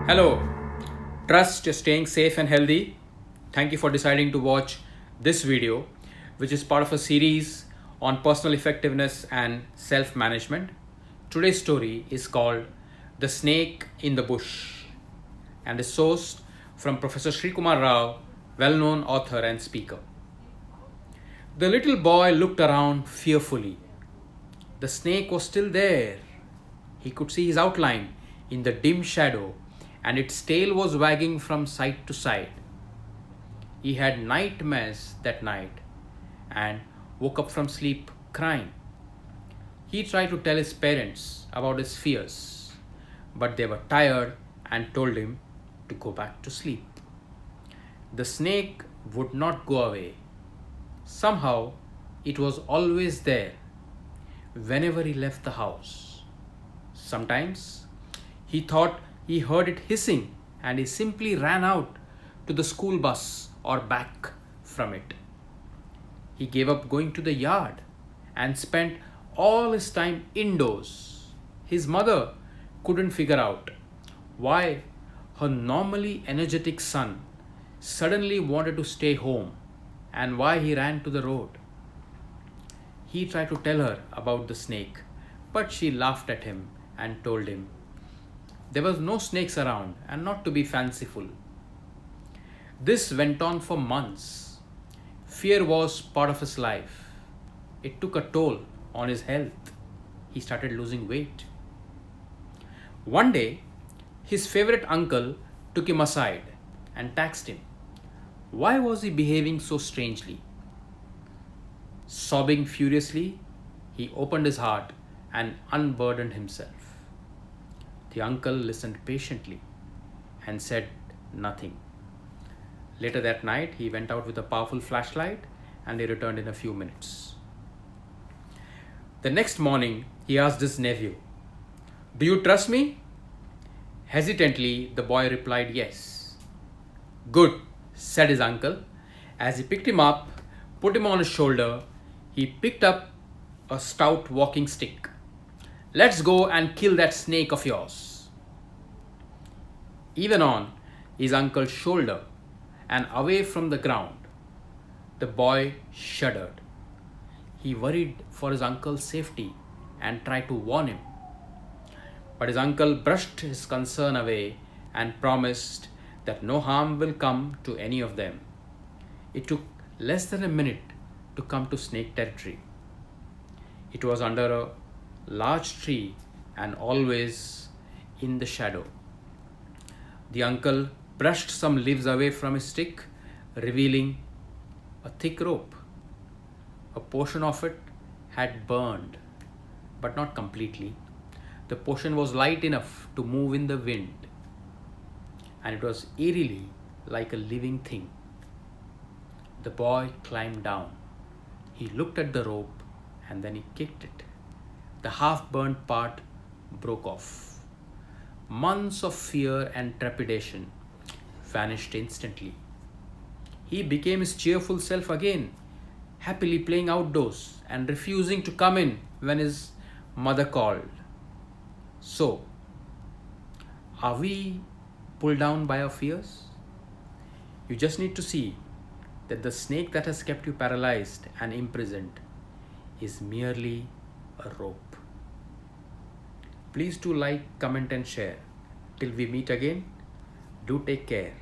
Hello, trust you're staying safe and healthy. Thank you for deciding to watch this video, which is part of a series on personal effectiveness and self management. Today's story is called The Snake in the Bush and is sourced from Professor Sri Kumar Rao, well known author and speaker. The little boy looked around fearfully. The snake was still there. He could see his outline in the dim shadow, and its tail was wagging from side to side. He had nightmares that night and woke up from sleep crying. He tried to tell his parents about his fears, but they were tired and told him to go back to sleep. The snake would not go away. Somehow, it was always there whenever he left the house. Sometimes he thought he heard it hissing and he simply ran out to the school bus or back from it. He gave up going to the yard and spent all his time indoors. His mother couldn't figure out why her normally energetic son suddenly wanted to stay home and why he ran to the road. He tried to tell her about the snake, but she laughed at him and told him there was no snakes around and not to be fanciful. This went on for months. Fear was part of his life. It took a toll on his health. He started losing weight. One day, his favorite uncle took him aside and taxed him. Why was he behaving so strangely? Sobbing furiously, he opened his heart and unburdened himself. The uncle listened patiently and said nothing. Later that night, he went out with a powerful flashlight and he returned in a few minutes. The next morning, he asked his nephew, "Do you trust me?" Hesitantly, the boy replied, "Yes." "Good," said his uncle. As he picked him up, put him on his shoulder, he picked up a stout walking stick. "Let's go and kill that snake of yours." Even on his uncle's shoulder and away from the ground, the boy shuddered. He worried for his uncle's safety and tried to warn him. But his uncle brushed his concern away and promised that no harm will come to any of them. It took less than a minute to come to snake territory. It was under a large tree and always in the shadow. The uncle brushed some leaves away from his stick, revealing a thick rope. A portion of it had burned, but not completely. The portion was light enough to move in the wind, and it was eerily like a living thing. The boy climbed down. He looked at the rope and then he kicked it. The half burnt part broke off. Months of fear and trepidation vanished instantly. He became his cheerful self again, happily playing outdoors and refusing to come in when his mother called. So, are we pulled down by our fears? You just need to see that the snake that has kept you paralyzed and imprisoned is merely a rope. Please do like, comment, and share. Till we meet again, do take care.